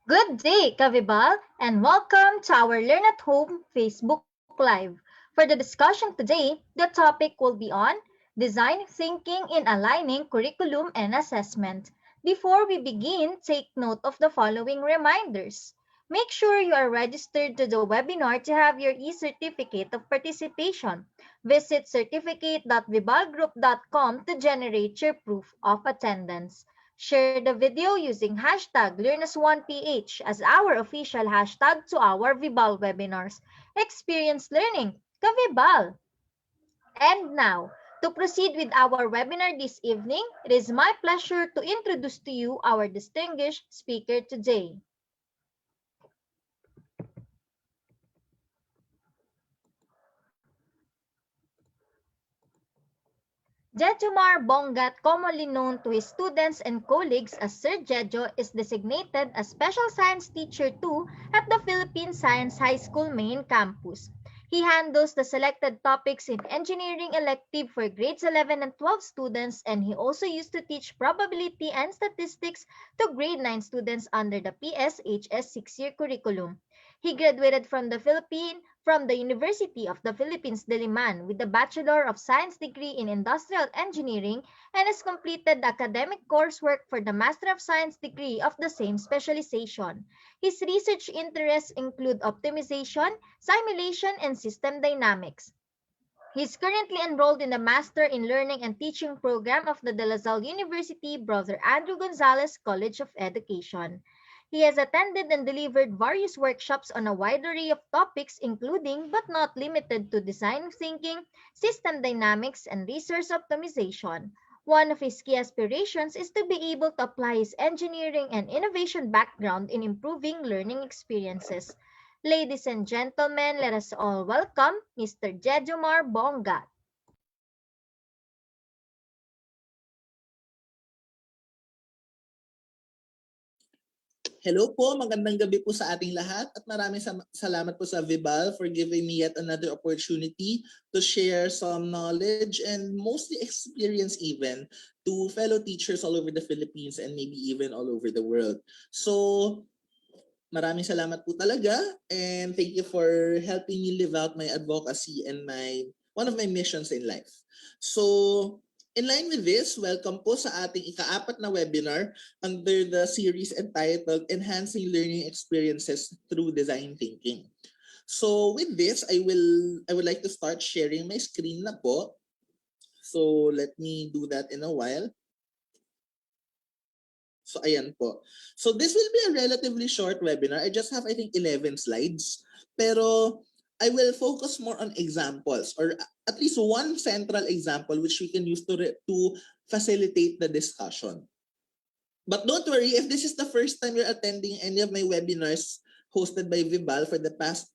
Good day, Kavibal, and welcome to our Learn at Home Facebook Live. For the discussion today, the topic will be on design thinking in aligning curriculum and assessment. Before we begin, take note of the following reminders. Make sure you are registered to the webinar to have your e-certificate of participation. Visit certificate.vibalgroup.com to generate your proof of attendance. Share the video using hashtag LearnAs1PH as our official hashtag to our Vibal webinars. Experience learning, Kavibal! And now, to proceed with our webinar this evening, it is my pleasure to introduce to you our distinguished speaker today. Jejomar Bongat, commonly known to his students and colleagues as Sir Jejo, is designated as Special Science Teacher 2 at the Philippine Science High School main campus. He handles the selected topics in engineering elective for grades 11 and 12 students, and he also used to teach probability and statistics to grade 9 students under the PSHS 6-year curriculum. He graduated from the University of the Philippines Diliman with a Bachelor of Science degree in Industrial Engineering and has completed the academic coursework for the Master of Science degree of the same specialization. His research interests include optimization, simulation, and system dynamics. He is currently enrolled in the Master in Learning and Teaching program of the De La Salle University Brother Andrew Gonzalez College of Education. He has attended and delivered various workshops on a wide array of topics, including but not limited to design thinking, system dynamics, and resource optimization. One of his key aspirations is to be able to apply his engineering and innovation background in improving learning experiences. Ladies and gentlemen, let us all welcome Mr. Jejomar Bongat. Hello po, magandang gabi po sa ating lahat at maraming salamat po sa Vibal for giving me yet another opportunity to share some knowledge and mostly experience even to fellow teachers all over the Philippines and maybe even all over the world. So, maraming salamat po talaga and thank you for helping me live out my advocacy and one of my missions in life. So, in line with this, welcome po sa ating ika-4 na webinar under the series entitled Enhancing Learning Experiences Through Design Thinking. So with this, I would like to start sharing my screen na po. So let me do that in a while. So ayan po. So this will be a relatively short webinar. I just have I think 11 slides. Pero I will focus more on examples or at least one central example which we can use to facilitate the discussion. But don't worry, if this is the first time you're attending any of my webinars hosted by Vibal for the past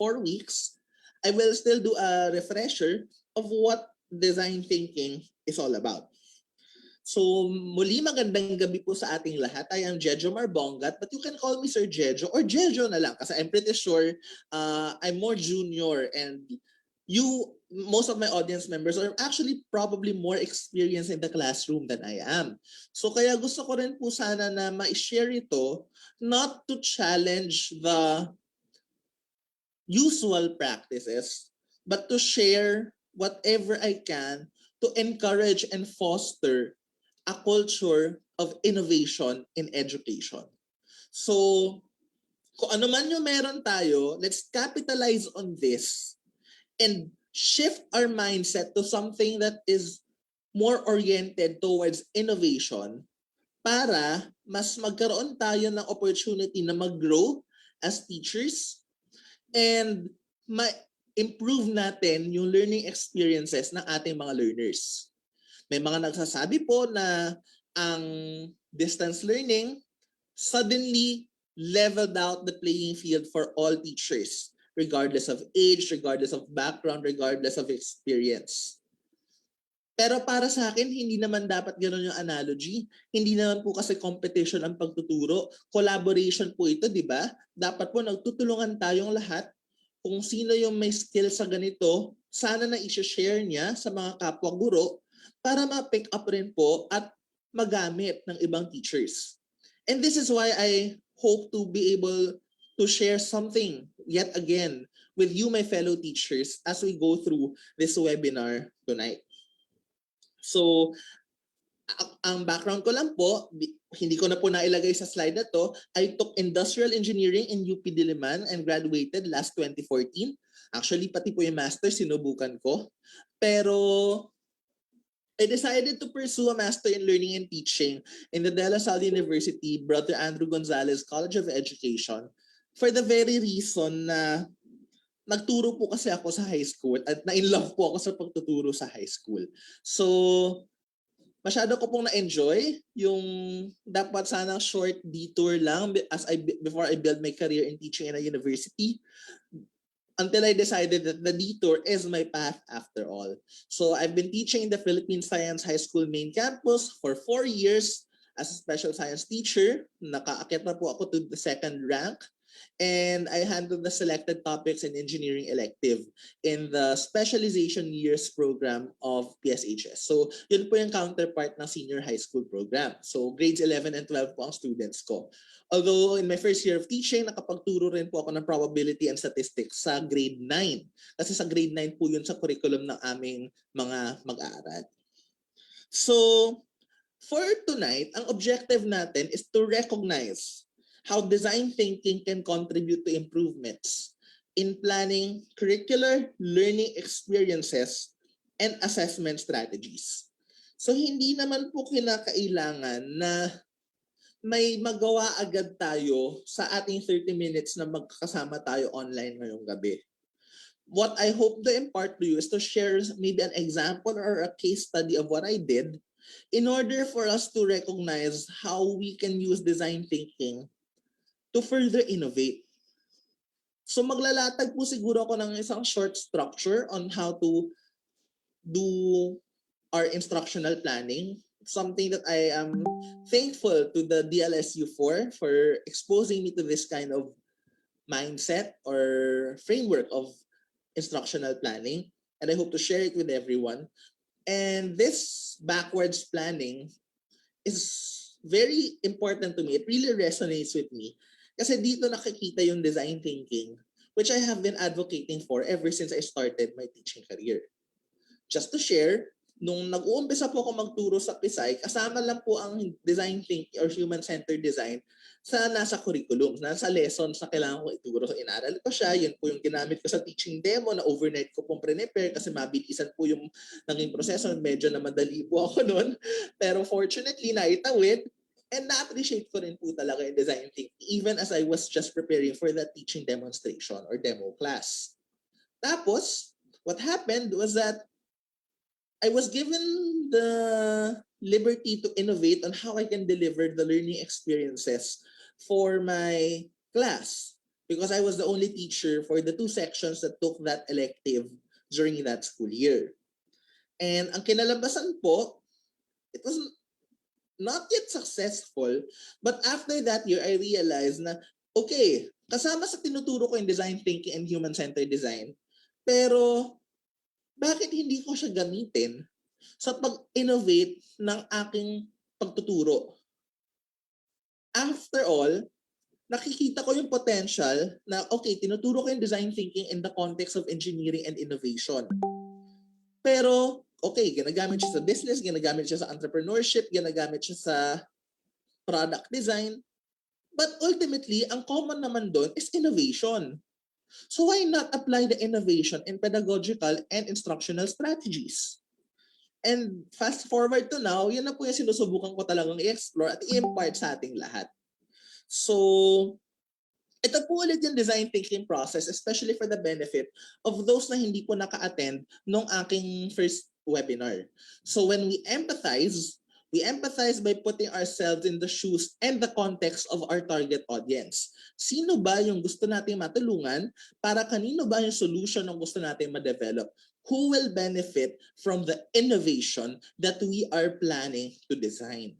4 weeks, I will still do a refresher of what design thinking is all about. So muli magandang gabi po sa ating lahat. I am Jejo Marbongat, but you can call me Sir Jejo or Jejo na lang kasi I'm pretty sure I'm more junior and most of my audience members are actually probably more experienced in the classroom than I am. So kaya gusto ko rin po sana na ma-share ito not to challenge the usual practices but to share whatever I can to encourage and foster a culture of innovation in education. So, kung ano man yung meron tayo, let's capitalize on this and shift our mindset to something that is more oriented towards innovation para mas magkaroon tayo ng opportunity na mag-grow as teachers and ma-improve natin yung learning experiences ng ating mga learners. May mga nagsasabi po na ang distance learning suddenly leveled out the playing field for all teachers, regardless of age, regardless of background, regardless of experience. Pero para sa akin, hindi naman dapat gano'n yung analogy. Hindi naman po kasi competition ang pagtuturo. Collaboration po ito, di ba? Dapat po nagtutulungan tayong lahat. Kung sino yung may skill sa ganito, sana na i-share niya sa mga kapwa guro para ma-pick up rin po at magamit ng ibang teachers. And this is why I hope to be able to share something yet again with you, my fellow teachers, as we go through this webinar tonight. So, ang background ko lang po, hindi ko na po nailagay sa slide na to. I took Industrial Engineering in UP Diliman and graduated last 2014. Actually, pati po yung master sinubukan ko. Pero I decided to pursue a Master in Learning and Teaching in the De La Salle University, Brother Andrew Gonzalez College of Education, for the very reason na nagturo po kasi ako sa high school at na-in-love po ako sa pagtuturo sa high school. So, masyado ko pong na-enjoy yung dapat sana short detour lang before I build my career in teaching in a university, until I decided that the detour is my path after all. So I've been teaching in the Philippine Science High School main campus for 4 years as a special science teacher. Nakaakyat na po ako to the second rank. And I handled the selected topics in engineering elective in the specialization years program of PSHS. So yun po yung counterpart ng senior high school program. So grades 11 and 12 po ang students ko. Although in my first year of teaching, nakapagturo rin po ako ng probability and statistics sa grade 9. Kasi sa grade 9 po yun sa curriculum ng aming mga mag-aaral. So for tonight, ang objective natin is to recognize how design thinking can contribute to improvements in planning curricular learning experiences and assessment strategies. So hindi naman po kinakailangan na may magawa agad tayo sa ating 30 minutes na magkasama tayo online ngayong gabi. What I hope to impart to you is to share maybe an example or a case study of what I did in order for us to recognize how we can use design thinking to further innovate. So maglalatag po siguro ako ng isang short structure on how to do our instructional planning. Something that I am thankful to the DLSU for exposing me to this kind of mindset or framework of instructional planning. And I hope to share it with everyone. And this backwards planning is very important to me. It really resonates with me. Kasi dito nakikita yung design thinking, which I have been advocating for ever since I started my teaching career. Just to share, nung nag-uumpisa po ako magturo sa PSI, kasama lang po ang design thinking or human-centered design sa nasa curriculum, nasa lessons na kailangan ko ituro. So inaral ko siya, yun po yung ginamit ko sa teaching demo na overnight ko pong prepare kasi mabilisan po yung naging proseso. Medyo na madali po ako noon. Pero fortunately, naitawid. And na-appreciate ko rin po talaga yung design thinking even as I was just preparing for that teaching demonstration or demo class. Tapos, what happened was that I was given the liberty to innovate on how I can deliver the learning experiences for my class because I was the only teacher for the 2 sections that took that elective during that school year. And ang kinalabasan po, it was not yet successful, but after that year, I realized na, okay, kasama sa tinuturo ko yung design thinking and human-centered design, pero bakit hindi ko siya gamitin sa pag-innovate ng aking pagtuturo? After all, nakikita ko yung potential na, okay, tinuturo ko yung design thinking in the context of engineering and innovation. Pero, okay, ginagamit siya sa business, ginagamit siya sa entrepreneurship, ginagamit siya sa product design. But ultimately, ang common naman doon is innovation. So why not apply the innovation in pedagogical and instructional strategies? And fast forward to now, yun na po yung sinusubukan ko talagang i-explore at i-impart sa ating lahat. So, ito po ulit yung design thinking process, especially for the benefit of those na hindi po naka-attend nung aking first webinar. So when we empathize by putting ourselves in the shoes and the context of our target audience. Sino ba yung gusto nating matulungan para kanino ba yung solution ng gusto nating ma-develop? Who will benefit from the innovation that we are planning to design?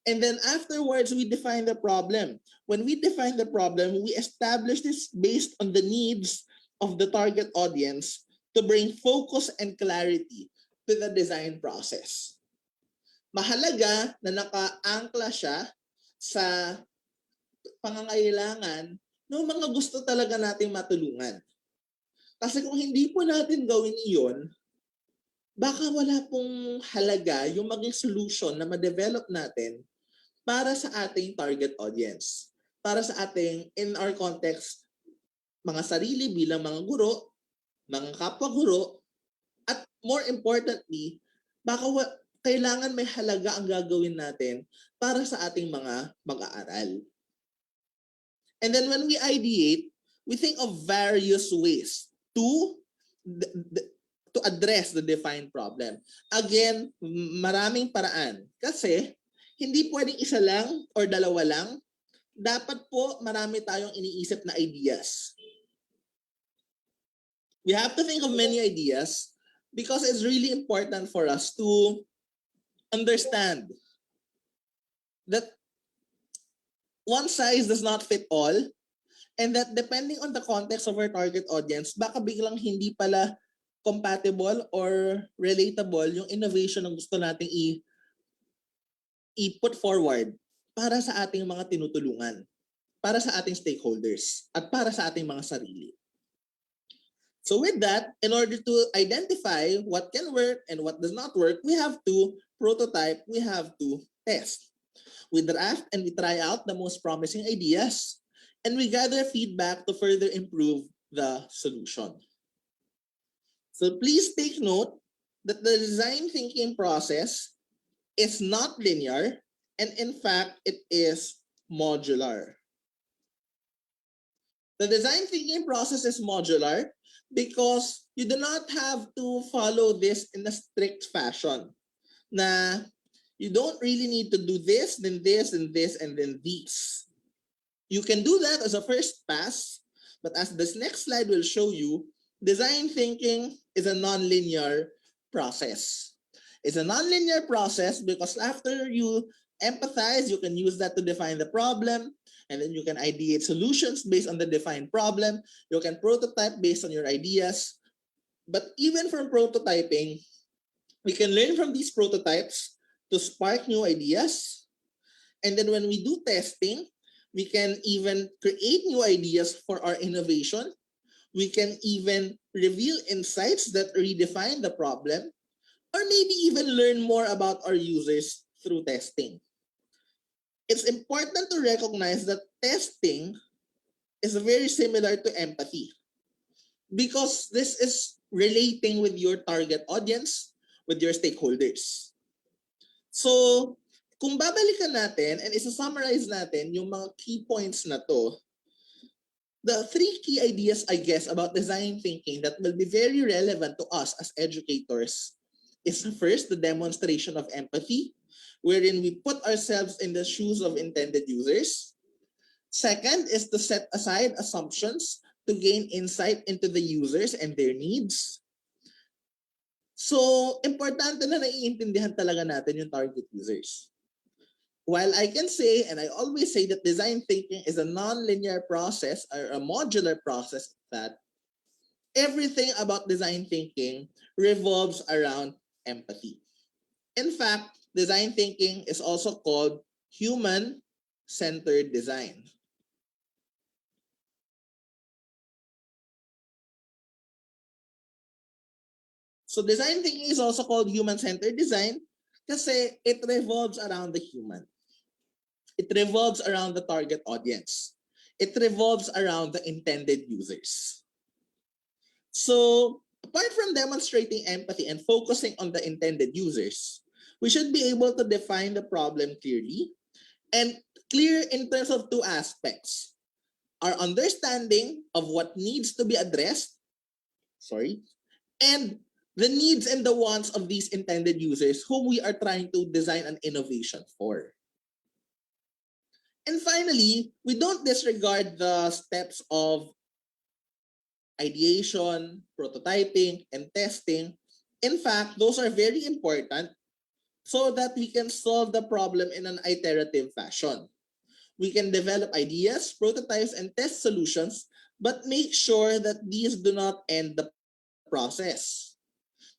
And then afterwards, we define the problem. When we define the problem, we establish this based on the needs of the target audience to bring focus and clarity to the design process. Mahalaga na naka-angkla siya sa pangangailangan ng mga gusto talaga nating matulungan. Kasi kung hindi po natin gawin iyon, baka wala pong halaga yung maging solution na ma-develop natin para sa ating target audience. Para sa ating, in our context, mga sarili bilang mga guro, mga kapwa guro, at more importantly, baka kailangan may halaga ang gagawin natin para sa ating mga mag-aaral. And then when we ideate, we think of various ways to address the defined problem. Again, maraming paraan. Kasi hindi pwedeng isa lang or dalawa lang. Dapat po marami tayong iniisip na ideas. We have to think of many ideas because it's really important for us to understand that one size does not fit all, and that depending on the context of our target audience, baka biglang hindi pala compatible or relatable yung innovation na gusto nating i-put forward para sa ating mga tinutulungan, para sa ating stakeholders, at para sa ating mga sarili. So with that, in order to identify what can work and what does not work, we have to prototype, we have to test. We draft and we try out the most promising ideas, and we gather feedback to further improve the solution. So please take note that the design thinking process is not linear, and in fact, it is modular. The design thinking process is modular because you do not have to follow this in a strict fashion. Na you don't really need to do this, then this, and this, and then these. You can do that as a first pass, but as this next slide will show you, design thinking is a non-linear process. It's a non-linear process because after you empathize, you can use that to define the problem, and then you can ideate solutions based on the defined problem. You can prototype based on your ideas. But even from prototyping, we can learn from these prototypes to spark new ideas. And then when we do testing, we can even create new ideas for our innovation. We can even reveal insights that redefine the problem, or maybe even learn more about our users through testing. It's important to recognize that testing is very similar to empathy because this is relating with your target audience, with your stakeholders. So, kung babalikan natin and isa-summarize natin yung mga key points na to, the three key ideas, I guess, about design thinking that will be very relevant to us as educators is first, the demonstration of empathy, wherein we put ourselves in the shoes of intended users. Second is to set aside assumptions to gain insight into the users and their needs. So, importante na naiintindihan talaga natin yung target users. While I can say, and I always say that design thinking is a non-linear process or a modular process, that everything about design thinking revolves around empathy. In fact, design thinking is also called human-centered design. So design thinking is also called human-centered design kasi it revolves around the human. It revolves around the target audience. It revolves around the intended users. So apart from demonstrating empathy and focusing on the intended users, we should be able to define the problem clearly and clear in terms of two aspects. Our understanding of what needs to be addressed, and the needs and the wants of these intended users whom we are trying to design an innovation for. And finally, we don't disregard the steps of ideation, prototyping, and testing. In fact, those are very important so that we can solve the problem in an iterative fashion. We can develop ideas, prototypes, and test solutions, but make sure that these do not end the process.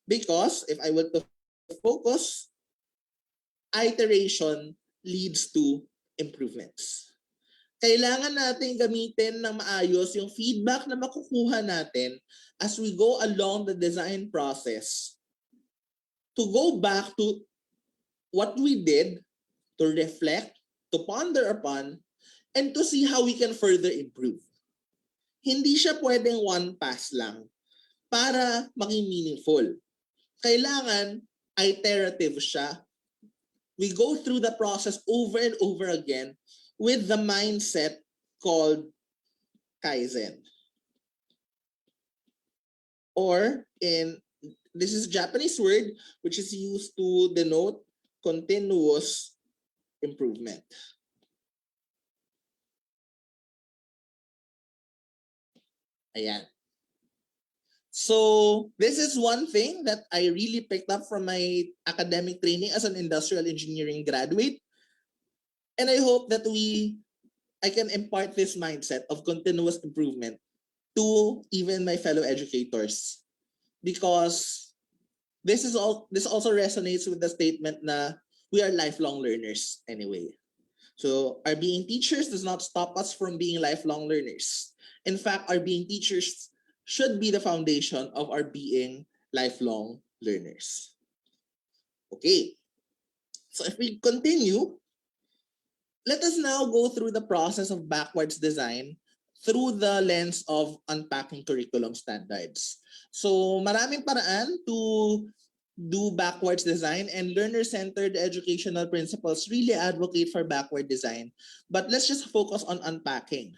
Because if I were to focus, iteration leads to improvements. Kailangan natin gamitin ng maayos yung feedback na makukuha natin as we go along the design process to go back to what we did, to reflect, to ponder upon, and to see how we can further improve. Hindi siya pwedeng one pass lang para maging meaningful. Kailangan iterative siya. We go through the process over and over again with the mindset called Kaizen. Or this is a Japanese word which is used to denote continuous improvement. Ayan. So this is one thing that I really picked up from my academic training as an industrial engineering graduate. And I hope that I can impart this mindset of continuous improvement to even my fellow educators. Because this also resonates with the statement na we are lifelong learners anyway. So our being teachers does not stop us from being lifelong learners. In fact, our being teachers should be the foundation of our being lifelong learners. Okay, so if we continue, let us now go through the process of backwards design through the lens of unpacking curriculum standards. So maraming paraan to do backwards design, and learner-centered educational principles really advocate for backward design. But let's just focus on unpacking.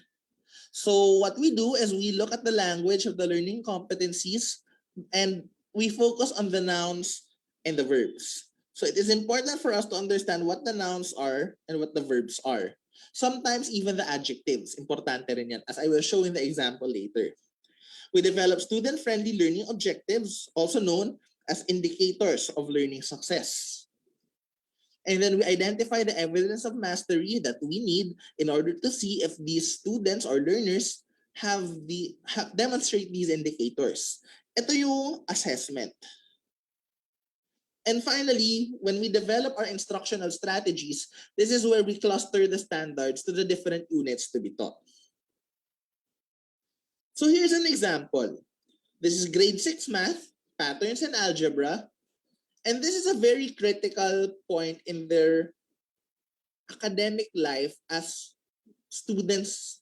So what we do is we look at the language of the learning competencies and we focus on the nouns and the verbs. So it is important for us to understand what the nouns are and what the verbs are. Sometimes even the adjectives, importante rin yan, as I will show in the example later. We develop student-friendly learning objectives, also known as indicators of learning success. And then we identify the evidence of mastery that we need in order to see if these students or learners demonstrate these indicators. Ito yung assessment. And finally, when we develop our instructional strategies, this is where we cluster the standards to the different units to be taught. So here's an example. This is grade 6 math, patterns and algebra. And this is a very critical point in their academic life as students.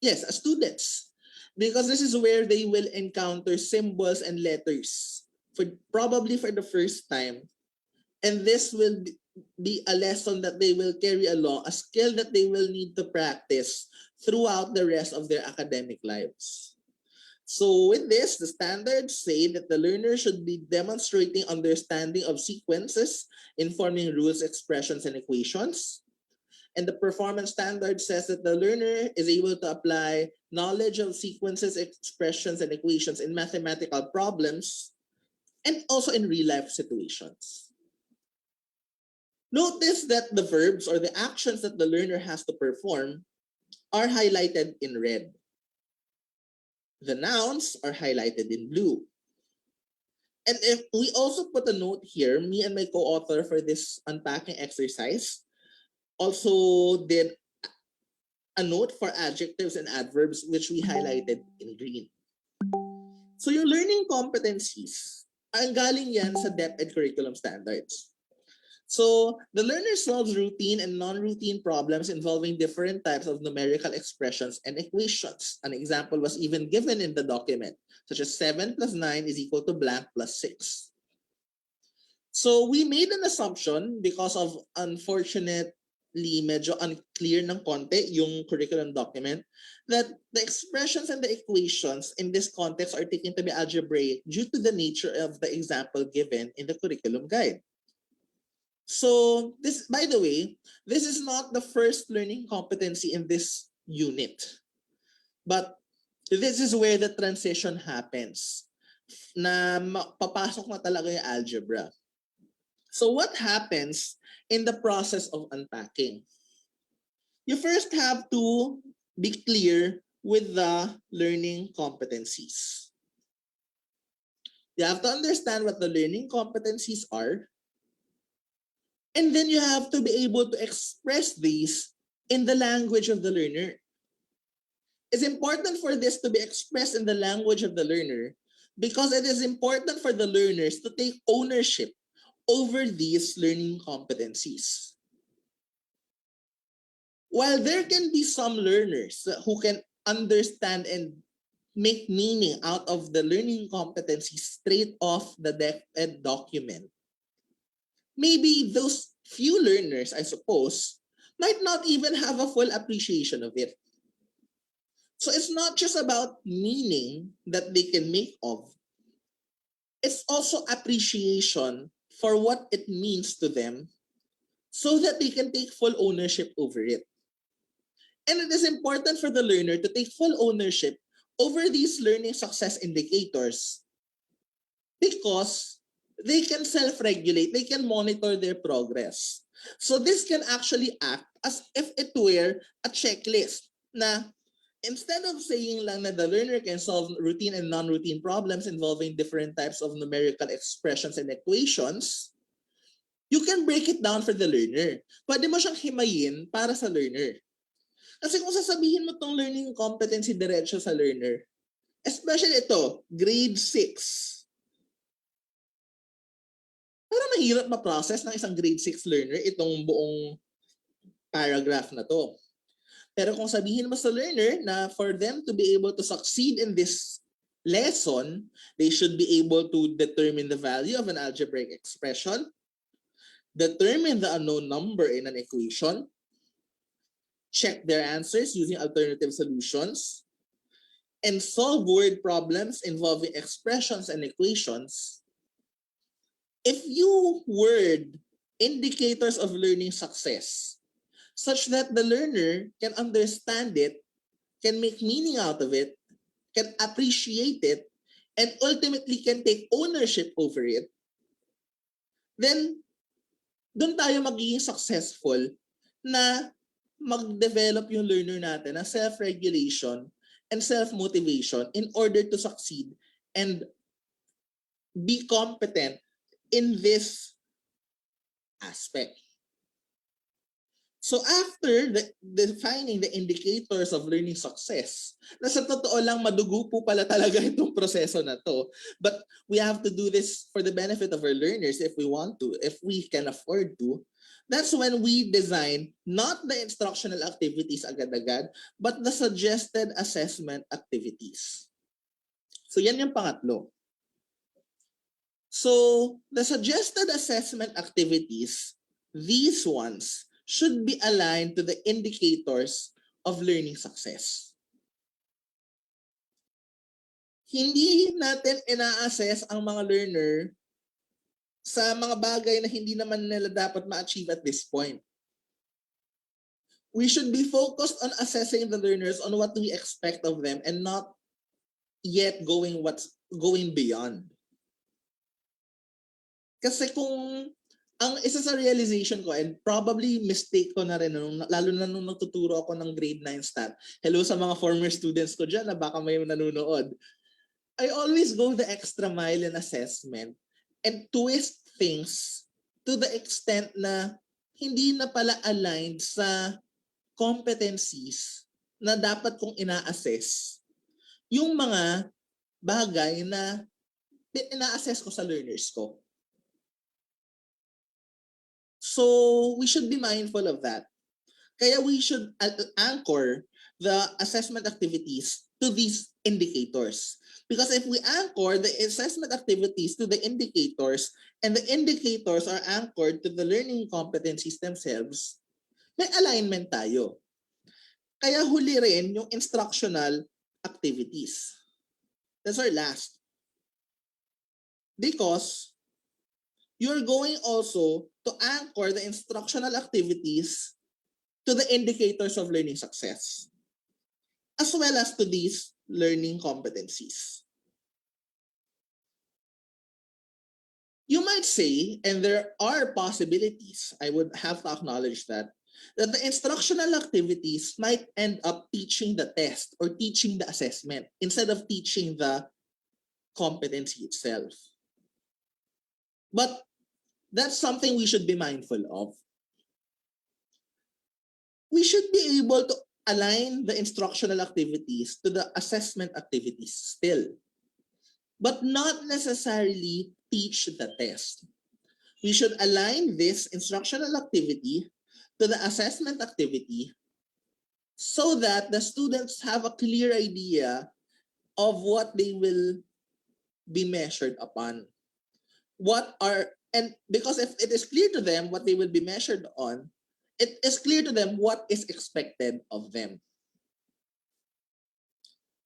Yes, as students. Because this is where they will encounter symbols and letters probably for the first time. And this will be a lesson that they will carry along, a skill that they will need to practice throughout the rest of their academic lives. So with this, the standards say that the learner should be demonstrating understanding of sequences, informing rules, expressions, and equations. And the performance standard says that the learner is able to apply knowledge of sequences, expressions, and equations in mathematical problems and also in real-life situations. Notice that the verbs or the actions that the learner has to perform are highlighted in red. The nouns are highlighted in blue. And if we also put a note here, me and my co-author for this unpacking exercise also did a note for adjectives and adverbs, which we highlighted in green. So your learning competencies, ang galing yan sa DepEd curriculum standards. So the learner solves routine and non-routine problems involving different types of numerical expressions and equations. An example was even given in the document, such as 7 plus 9 is equal to blank plus 6. So we made an assumption because of unfortunately medyo unclear ng konti yung curriculum document that the expressions and the equations in this context are taken to be algebraic due to the nature of the example given in the curriculum guide. So this, by the way, this is not the first learning competency in this unit, but this is where the transition happens na papasok na talaga yung algebra. So what happens in the process of unpacking? You first have to be clear with the learning competencies. You have to understand what the learning competencies are. And then you have to be able to express these in the language of the learner. It's important for this to be expressed in the language of the learner because it is important for the learners to take ownership over these learning competencies. While there can be some learners who can understand and make meaning out of the learning competencies straight off the DepEd document, maybe those few learners, I suppose, might not even have a full appreciation of it. So it's not just about meaning that they can make of. It's also appreciation for what it means to them so that they can take full ownership over it. And it is important for the learner to take full ownership over these learning success indicators because they can self-regulate, they can monitor their progress. So this can actually act as if it were a checklist na instead of saying lang na the learner can solve routine and non-routine problems involving different types of numerical expressions and equations, you can break it down for the learner. Pwede mo siyang himayin para sa learner. Kasi kung sasabihin mo tong learning competency diretso sa learner, especially ito, grade 6, parang mahirap ma-process ng isang grade 6 learner itong buong paragraph na to. Pero kung sabihin mo sa learner na for them to be able to succeed in this lesson, they should be able to determine the value of an algebraic expression, determine the unknown number in an equation, check their answers using alternative solutions, and solve word problems involving expressions and equations. If you word indicators of learning success such that the learner can understand it, can make meaning out of it, can appreciate it, and ultimately can take ownership over it, then doon tayo magiging successful na mag-develop yung learner natin ng self-regulation and self-motivation in order to succeed and be competent in this aspect. So after defining the indicators of learning success, na sa totoo lang madugo po pala talaga itong proseso na to. But we have to do this for the benefit of our learners if we want to, if we can afford to. That's when we design not the instructional activities agad-agad, but the suggested assessment activities. So yan yung pangatlo. So the suggested assessment activities, these ones, should be aligned to the indicators of learning success. Hindi natin ina-assess ang mga learner sa mga bagay na hindi naman nila dapat ma-achieve at this point. We should be focused on assessing the learners on what we expect of them and not yet going beyond. Kasi kung ang isa sa realization ko, and probably mistake ko na rin, lalo na nung natuturo ako ng grade 9 stat. Hello sa mga former students ko dyan na baka may nanonood. I always go the extra mile in assessment and twist things to the extent na hindi na pala aligned sa competencies na dapat kong ina-assess yung mga bagay na ina-assess ko sa learners ko. So we should be mindful of that. Kaya we should anchor the assessment activities to these indicators. Because if we anchor the assessment activities to the indicators and the indicators are anchored to the learning competencies themselves, may alignment tayo. Kaya huli rin yung instructional activities. That's our last. Because you're going also to anchor the instructional activities to the indicators of learning success, as well as to these learning competencies. You might say, and there are possibilities, I would have to acknowledge that the instructional activities might end up teaching the test or teaching the assessment instead of teaching the competency itself. But that's something we should be mindful of. we should be able to align the instructional activities to the assessment activities still, but not necessarily teach the test. We should align this instructional activity to the assessment activity so that the students have a clear idea of what they will be measured upon. And because if it is clear to them what they will be measured on, it is clear to them what is expected of them.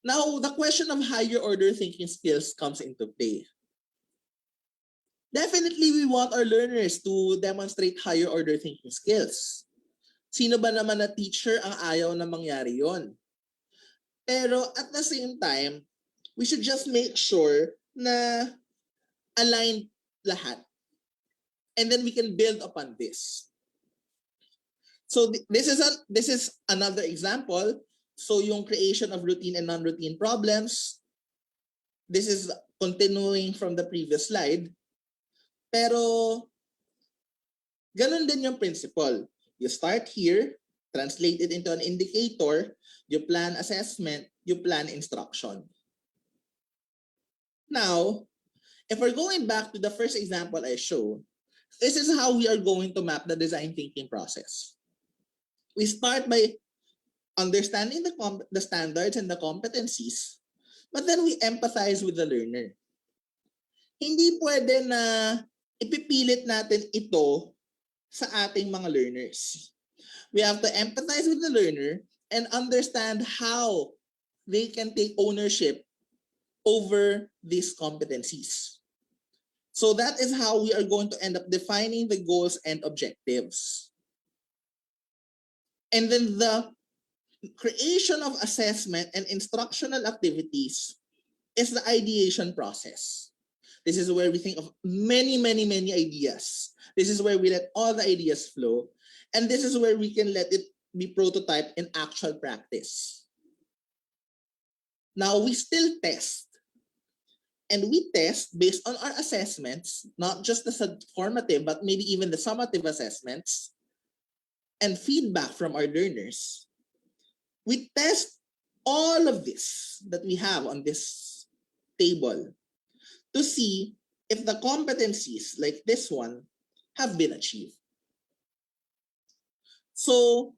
Now, the question of higher order thinking skills comes into play. Definitely, we want our learners to demonstrate higher order thinking skills. Sino ba naman na teacher ang ayaw na mangyari yon? Pero at the same time, we should just make sure na aligned lahat. And then we can build upon this. So this is another example. So yung creation of routine and non-routine problems, this is continuing from the previous slide. Pero ganun din yung principle. You start here, translate it into an indicator, you plan assessment, you plan instruction. Now, if we're going back to the first example I showed, this is how we are going to map the design thinking process. We start by understanding the standards and the competencies, but then we empathize with the learner. Hindi pwede na ipipilit natin ito sa ating mga learners. We have to empathize with the learner and understand how they can take ownership over these competencies. So that is how we are going to end up defining the goals and objectives. And then the creation of assessment and instructional activities is the ideation process. This is where we think of many ideas. This is where we let all the ideas flow. And this is where we can let it be prototyped in actual practice. Now, we still test. And we test based on our assessments, not just the formative, but maybe even the summative assessments and feedback from our learners. We test all of this that we have on this table to see if the competencies like this one have been achieved. So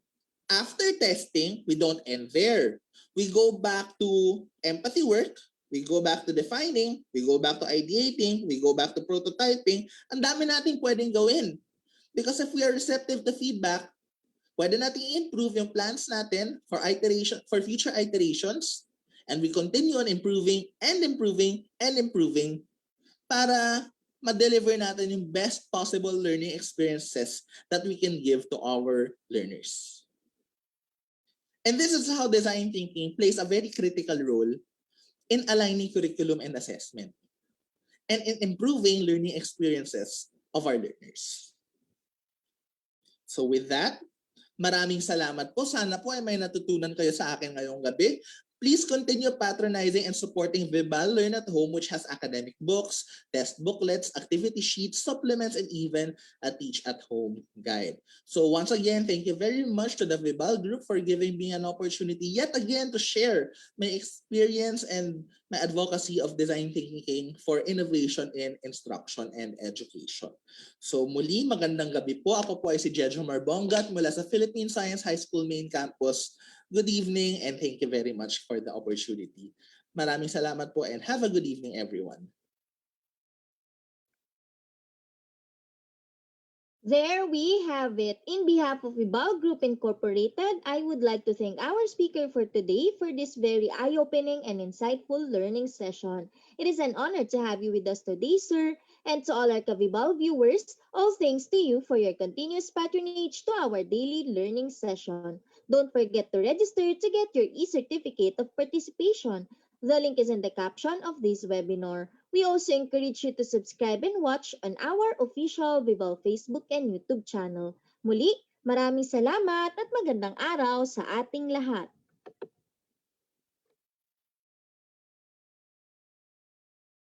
after testing, we don't end there. We go back to empathy work, we go back to defining, we go back to ideating, we go back to prototyping. Ang dami nating pwedeng gawin. Because if we are receptive to feedback, pwede nating improve yung plans natin for future iterations, and we continue on improving and improving and improving para ma-deliver natin yung best possible learning experiences that we can give to our learners. And this is how design thinking plays a very critical role in aligning curriculum and assessment and in improving learning experiences of our learners. So with that, maraming salamat po. Sana po ay may natutunan kayo sa akin ngayong gabi. Please continue patronizing and supporting Vibal Learn at Home, which has academic books, test booklets, activity sheets, supplements, and even a Teach at Home guide. So once again, thank you very much to the Vibal group for giving me an opportunity yet again to share my experience and my advocacy of design thinking for innovation in instruction and education. So muli, magandang gabi po. Ako po ay si Jejo Marbongat mula sa Philippine Science High School Main Campus. Good evening and thank you very much for the opportunity. Maraming salamat po and have a good evening, everyone. There we have it. In behalf of Vibal Group Incorporated, I would like to thank our speaker for today for this very eye-opening and insightful learning session. It is an honor to have you with us today, sir. And to all our Kavibal viewers, all thanks to you for your continuous patronage to our daily learning session. Don't forget to register to get your e-certificate of participation. The link is in the caption of this webinar. We also encourage you to subscribe and watch on our official Vibal Facebook and YouTube channel. Muli, maraming salamat at magandang araw sa ating lahat.